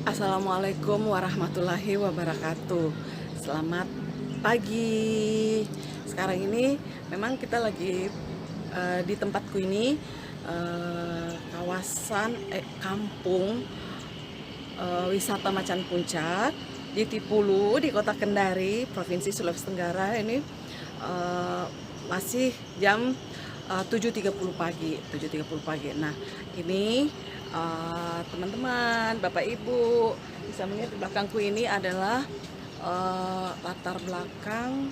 Assalamualaikum warahmatullahi wabarakatuh. Selamat pagi. Sekarang ini memang kita lagi di tempatku ini, kawasan kampung wisata Macan Puncak di Tipulu di Kota Kendari, Provinsi Sulawesi Tenggara. Ini masih jam 7.30 pagi. Nah, ini teman-teman, Bapak Ibu bisa melihat di belakangku ini adalah latar belakang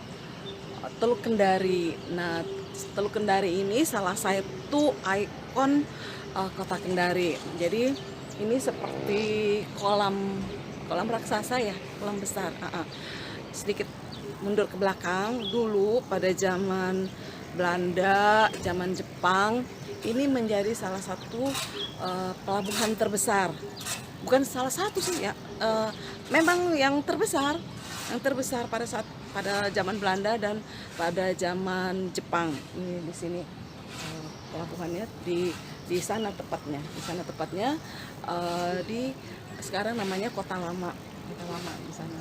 Teluk Kendari. Nah, Teluk Kendari ini salah satu ikon Kota Kendari. Jadi ini seperti kolam raksasa ya, kolam besar. Sedikit mundur ke belakang, dulu pada zaman Belanda, zaman Jepang, ini menjadi salah satu pelabuhan terbesar. Bukan salah satu sih ya, memang yang terbesar pada zaman Belanda dan pada zaman Jepang. Ini di sini pelabuhannya di sana tepatnya, di sekarang namanya Kota Lama di sana.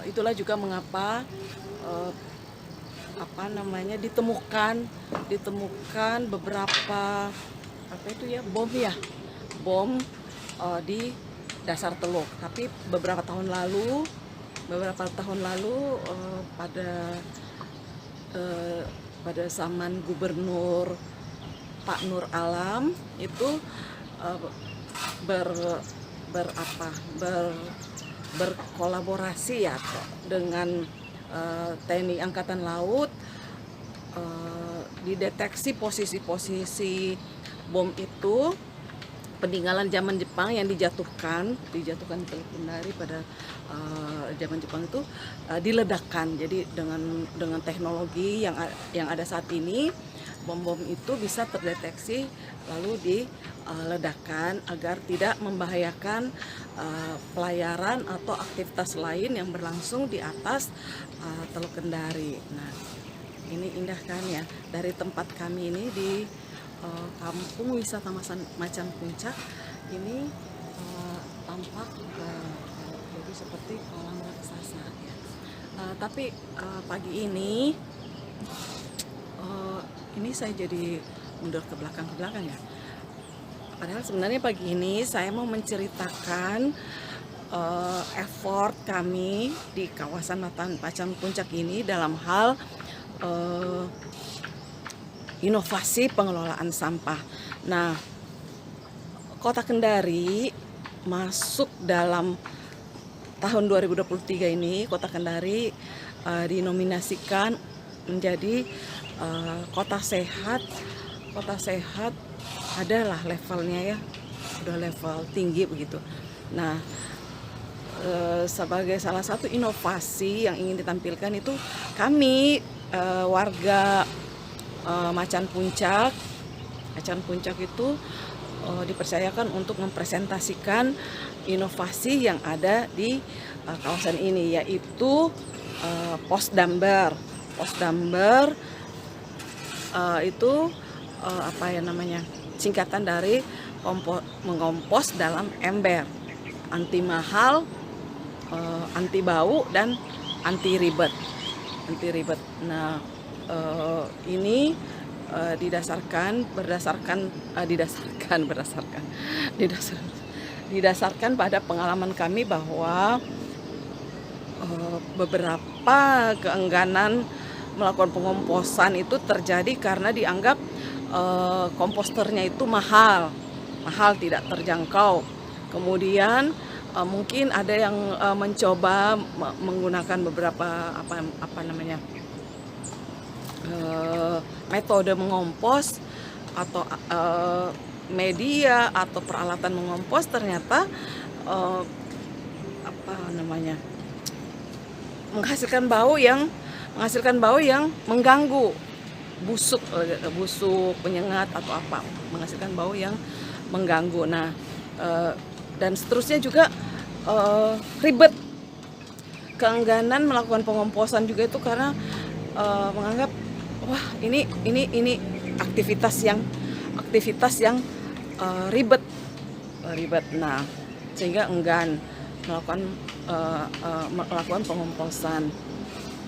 Itulah juga mengapa ditemukan beberapa bom di dasar teluk. Tapi beberapa tahun lalu pada zaman Gubernur Pak Nur Alam itu berkolaborasi ya dengan TNI Angkatan Laut, dideteksi posisi-posisi bom itu peninggalan zaman Jepang yang dijatuhkan di Teluk Kendari pada zaman Jepang itu diledakkan. Jadi dengan teknologi yang ada saat ini, bom-bom itu bisa terdeteksi lalu diledakkan agar tidak membahayakan pelayaran atau aktivitas lain yang berlangsung di atas Teluk Kendari. Nah, ini indah kan ya, dari tempat kami ini di kampung wisata Macan Puncak ini tampak jadi seperti kolam raksasa ya. Tapi pagi ini saya jadi mundur ke belakang ya. Padahal sebenarnya pagi ini saya mau menceritakan effort kami di kawasan Macan Puncak ini dalam hal inovasi pengelolaan sampah. Nah, Kota Kendari masuk dalam tahun 2023 ini, Kota Kendari dinominasikan menjadi kota sehat. Kota sehat adalah levelnya ya, sudah level tinggi begitu. Nah, sebagai salah satu inovasi yang ingin ditampilkan itu kami warga Macan Puncak itu dipercayakan untuk mempresentasikan inovasi yang ada di kawasan ini, yaitu pos damber itu singkatan dari mengompos dalam ember, anti mahal, anti bau dan anti ribet. Nah, ini didasarkan pada pengalaman kami bahwa beberapa keengganan melakukan pengomposan itu terjadi karena dianggap komposternya itu mahal, tidak terjangkau. Kemudian mungkin ada yang mencoba menggunakan beberapa metode mengompos atau media atau peralatan mengompos, ternyata menghasilkan bau yang mengganggu, busuk, penyengat atau apa, menghasilkan bau yang mengganggu. Nah, dan seterusnya juga ribet. Keengganan melakukan pengomposan juga itu karena menganggap wah ini aktivitas yang ribet. Nah, sehingga enggan melakukan pengomposan.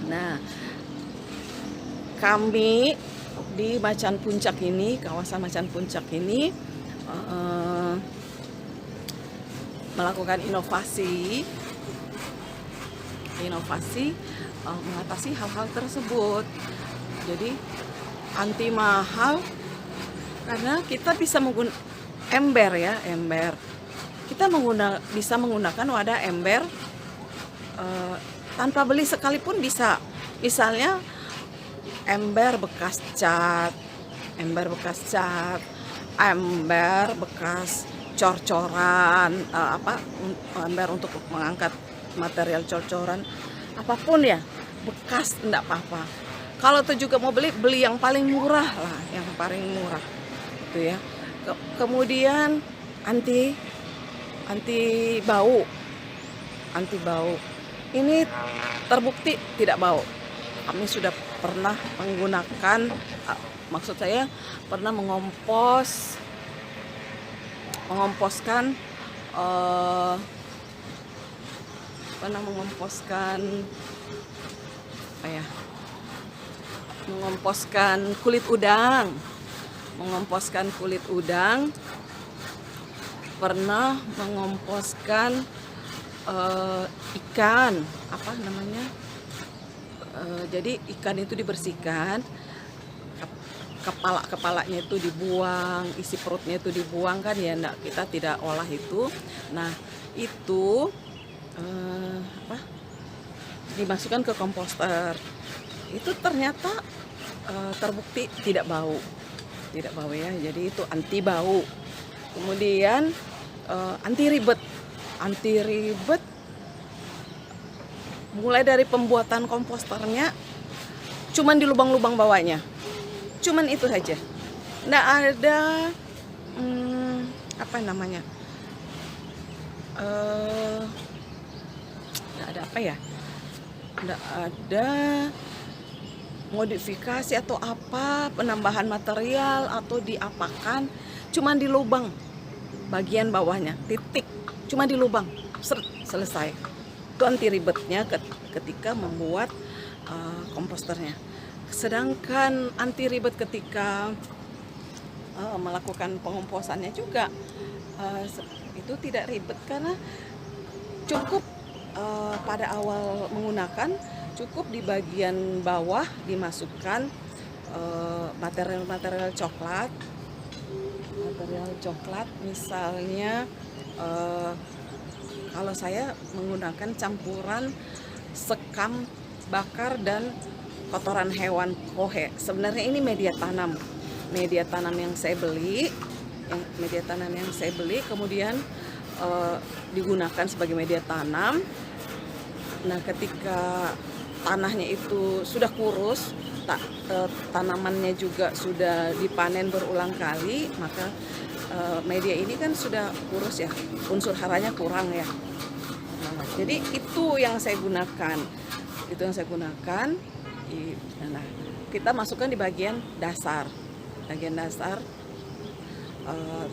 Nah, kami di Macan Puncak ini, kawasan Macan Puncak ini melakukan inovasi mengatasi hal-hal tersebut. Jadi anti mahal karena kita bisa menggunakan ember. Kita bisa menggunakan wadah ember tanpa beli sekalipun bisa. Misalnya ember bekas cat, ember bekas cor-coran, ember untuk mengangkat material cor-coran, apapun ya, bekas enggak apa-apa. Kalau tuh juga mau beli yang paling murah lah, yang paling murah itu ya. Kemudian anti bau. Ini terbukti tidak bau. Kami sudah pernah menggunakan, maksud saya pernah mengomposkan kulit udang, pernah mengomposkan ikan, jadi ikan itu dibersihkan, kepalanya itu dibuang, isi perutnya itu dibuang kan ya, kita tidak olah itu. Nah itu dimasukkan ke komposter, itu ternyata terbukti tidak bau ya. Jadi itu anti bau. Kemudian anti ribet, mulai dari pembuatan komposternya cuman di lubang-lubang bawahnya, cuman itu saja, nggak ada nggak ada modifikasi atau penambahan material atau diapakan, cuman di lubang bagian bawahnya, titik, cuma di lubang, selesai. Itu anti ribetnya ketika membuat komposternya. Sedangkan anti ribet ketika melakukan pengomposannya juga itu tidak ribet, karena cukup pada awal menggunakan, cukup di bagian bawah dimasukkan material coklat, misalnya kalau saya menggunakan campuran sekam bakar dan kotoran hewan kohe. Sebenarnya ini media tanam yang saya beli, kemudian digunakan sebagai media tanam. Nah, ketika tanahnya itu sudah kurus, tanamannya juga sudah dipanen berulang kali, maka media ini kan sudah kurus ya, unsur haranya kurang ya. Jadi itu yang saya gunakan. Nah, kita masukkan di bagian dasar.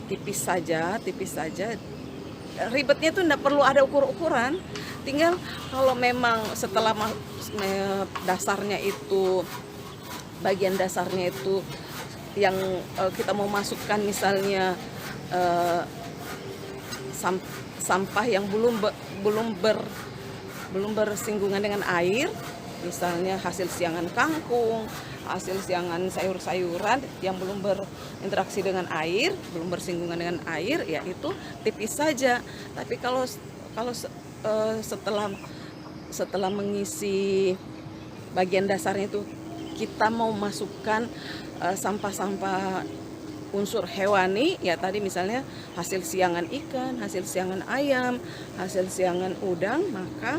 Tipis saja. Ribetnya itu tidak perlu ada ukur-ukuran. Tinggal kalau memang setelah dasarnya itu, bagian dasarnya itu yang kita mau masukkan, misalnya sampah yang belum bersinggungan dengan air, misalnya hasil siangan kangkung, hasil siangan sayur-sayuran yang belum berinteraksi dengan air, belum bersinggungan dengan air, ya itu tipis saja. Tapi kalau setelah mengisi bagian dasarnya itu, kita mau masukkan sampah-sampah unsur hewani, ya tadi misalnya hasil siangan ikan, hasil siangan ayam, hasil siangan udang, maka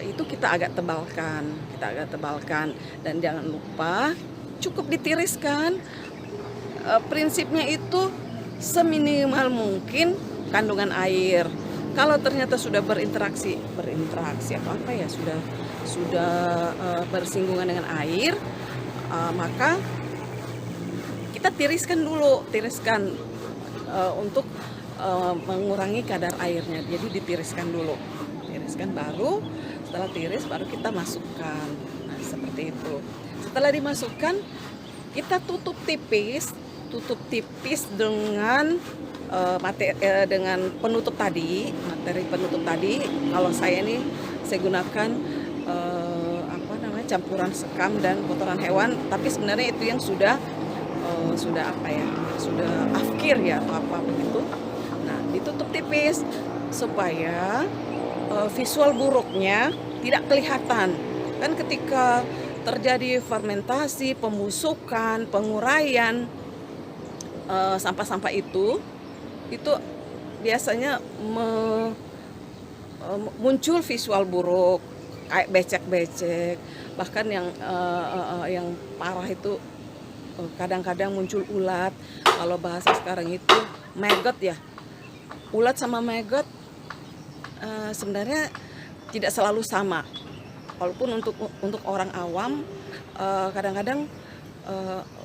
itu kita agak tebalkan, dan jangan lupa cukup ditiriskan. Prinsipnya itu seminimal mungkin kandungan air. Kalau ternyata sudah berinteraksi atau sudah bersinggungan dengan air, maka kita tiriskan dulu, untuk mengurangi kadar airnya. Jadi ditiriskan dulu, tiriskan, baru setelah tiris baru kita masukkan. Nah, seperti itu. Setelah dimasukkan, kita tutup tipis dengan dengan penutup tadi, materi penutup tadi. Kalau saya gunakan campuran sekam dan kotoran hewan, tapi sebenarnya itu yang sudah afkir ya atau apa begitu. Nah, ditutup tipis supaya visual buruknya tidak kelihatan. Kan ketika terjadi fermentasi, pembusukan, penguraian sampah-sampah itu biasanya muncul visual buruk, kayak becek-becek, bahkan yang parah itu kadang-kadang muncul ulat. Kalau bahasa sekarang itu maggot ya. Ulat sama maggot sebenarnya tidak selalu sama. Walaupun untuk orang awam kadang-kadang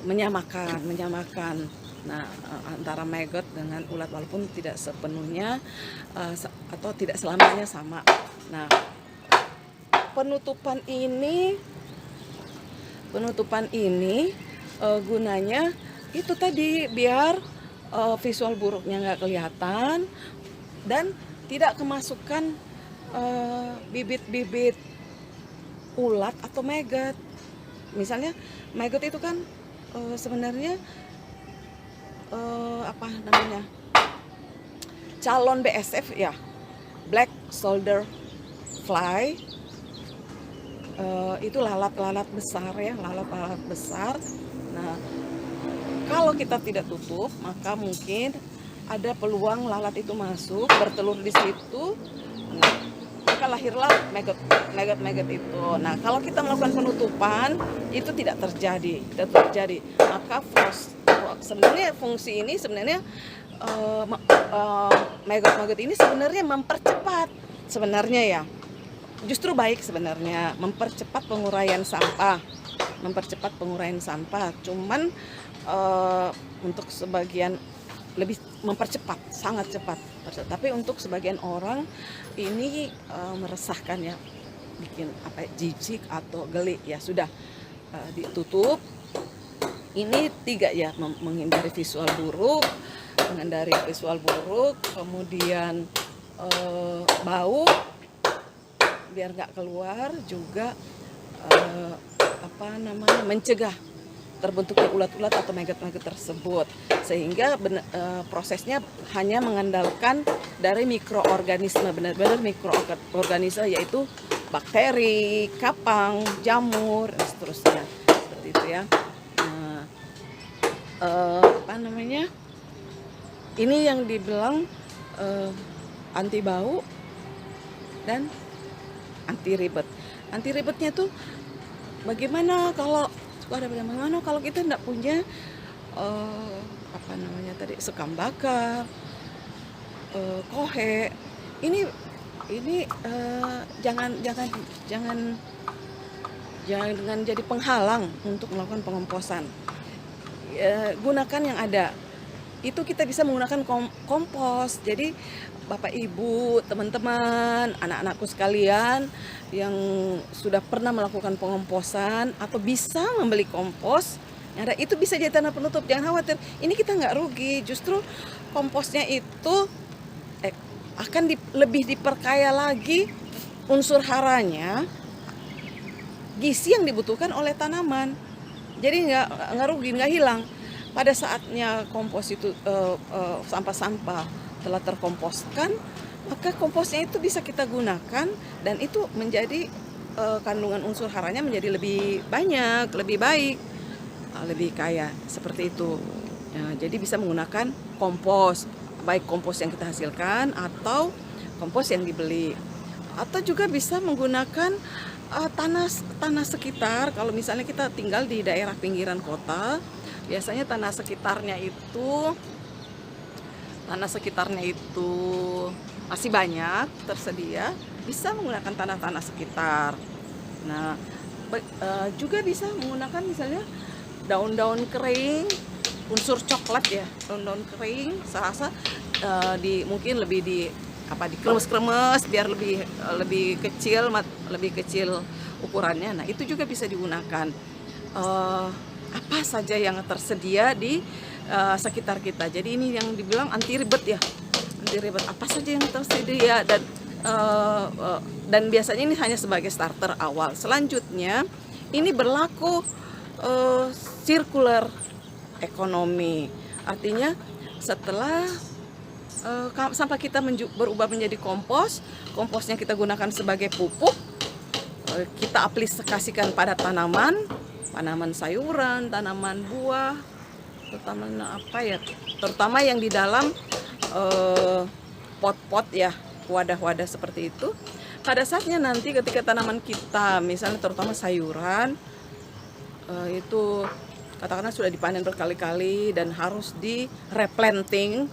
menyamakan. Nah, antara maggot dengan ulat, walaupun tidak sepenuhnya atau tidak selamanya sama. Nah, penutupan ini gunanya itu tadi biar visual buruknya nggak kelihatan dan tidak kemasukan bibit-bibit ulat atau maggot. Misalnya maggot itu kan sebenarnya calon BSF ya, black soldier fly. Itu lalat-lalat besar. Nah, kalau kita tidak tutup, maka mungkin ada peluang lalat itu masuk, bertelur di situ. Nah, maka lahirlah maggot itu. Nah, kalau kita melakukan penutupan, itu tidak terjadi. Maka sebenarnya fungsi ini maggot ini sebenarnya mempercepat sebenarnya ya. Justru baik sebenarnya, mempercepat penguraian sampah. Cuman untuk sebagian lebih mempercepat, sangat cepat. Tapi untuk sebagian orang ini meresahkan ya, bikin jijik atau geli ya. Sudah ditutup. Ini 3 ya, menghindari visual buruk, kemudian bau biar nggak keluar, juga mencegah terbentuknya ulat-ulat atau maggot-maggot tersebut, sehingga prosesnya hanya mengandalkan dari mikroorganisme, benar-benar mikroorganisme, yaitu bakteri, kapang, jamur, dan seterusnya, seperti itu ya. Ini yang dibilang anti bau dan anti ribet. Anti ribetnya tuh bagaimana kalau kita tidak punya sekam bakar, kohe. Ini jangan jadi penghalang untuk melakukan pengomposan. Gunakan yang ada. Itu kita bisa menggunakan kompos. Jadi Bapak Ibu, teman-teman, anak-anakku sekalian yang sudah pernah melakukan pengomposan atau bisa membeli kompos, itu bisa jadi tanah penutup. Jangan khawatir, ini kita nggak rugi. Justru komposnya itu akan lebih diperkaya lagi unsur haranya, gizi yang dibutuhkan oleh tanaman. Jadi nggak rugi, nggak hilang. Pada saatnya kompos itu sampah-sampah telah terkomposkan, maka komposnya itu bisa kita gunakan dan itu menjadi kandungan unsur haranya menjadi lebih banyak, lebih baik, lebih kaya, seperti itu. Jadi bisa menggunakan kompos, baik kompos yang kita hasilkan atau kompos yang dibeli, atau juga bisa menggunakan tanah sekitar. Kalau misalnya kita tinggal di daerah pinggiran kota, biasanya tanah sekitarnya itu masih banyak tersedia, bisa menggunakan tanah-tanah sekitar. Nah, juga bisa menggunakan misalnya daun-daun kering, unsur coklat ya, daun-daun kering, serasa mungkin lebih dikremes-kremes biar lebih kecil ukurannya. Nah, itu juga bisa digunakan. Apa saja yang tersedia di sekitar kita. Jadi ini yang dibilang anti ribet ya. Anti ribet, apa saja yang tersedia, dan biasanya ini hanya sebagai starter awal. Selanjutnya ini berlaku circular ekonomi. Artinya setelah sampah kita berubah menjadi komposnya kita gunakan sebagai pupuk, kita aplikasikan pada tanaman sayuran, tanaman buah, terutama yang di dalam pot-pot ya, wadah-wadah seperti itu. Pada saatnya nanti ketika tanaman kita, misalnya terutama sayuran, itu katakanlah sudah dipanen berkali-kali dan harus di replanting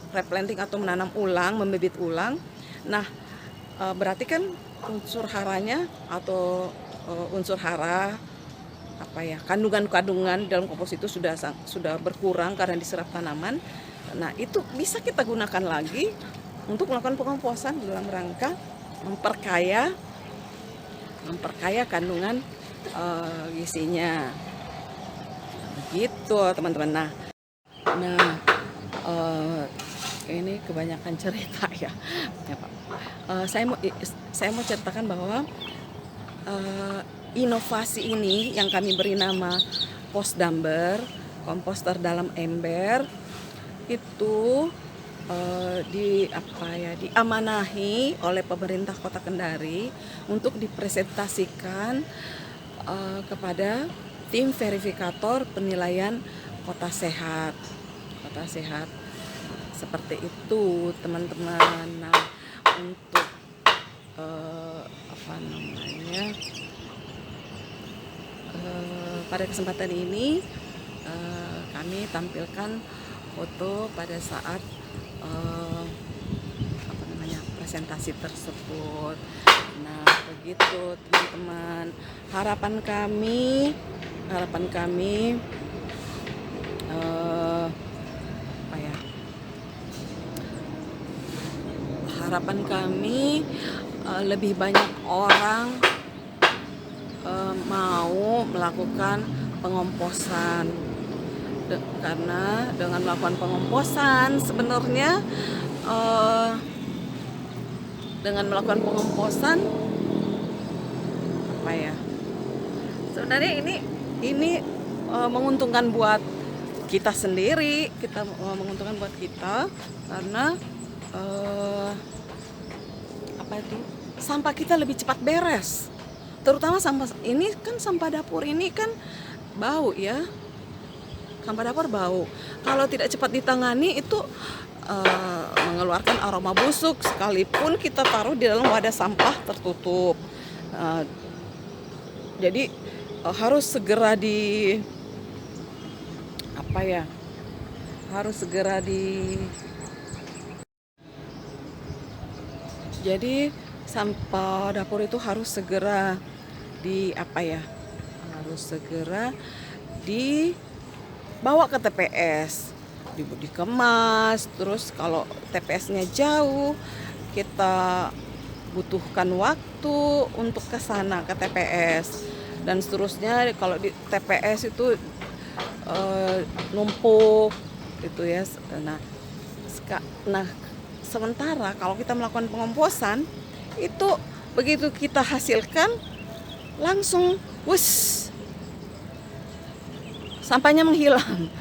atau menanam ulang, membibit ulang. Nah, berarti kan unsur haranya atau unsur hara kandungan dalam kompos itu sudah berkurang karena diserap tanaman. Nah, itu bisa kita gunakan lagi untuk melakukan pengomposan dalam rangka memperkaya kandungan gizinya. Begitu teman-teman. Nah, ini kebanyakan cerita ya Pak. Saya mau ceritakan bahwa inovasi ini yang kami beri nama Postdamber, komposter dalam ember, itu diamanahi oleh pemerintah Kota Kendari untuk dipresentasikan kepada tim verifikator penilaian kota sehat seperti itu teman-teman. Nah, untuk pada kesempatan ini kami tampilkan foto pada saat presentasi tersebut. Nah, begitu teman-teman. Harapan kami lebih banyak orang mau melakukan pengomposan, karena dengan melakukan pengomposan sebenarnya sebenarnya ini menguntungkan buat kita sendiri, menguntungkan buat kita karena sampah kita lebih cepat beres. Terutama sampah dapur ini kan bau ya. Sampah dapur bau. Kalau tidak cepat ditangani itu mengeluarkan aroma busuk sekalipun kita taruh di dalam wadah sampah tertutup. Jadi harus segera jadi sampah dapur itu harus segera dibawa ke TPS, dikemas. Terus kalau TPS-nya jauh, kita butuhkan waktu untuk ke sana ke TPS, dan seterusnya. Kalau di TPS itu numpuk gitu ya. Nah, sementara kalau kita melakukan pengomposan itu begitu kita hasilkan langsung sampahnya menghilang.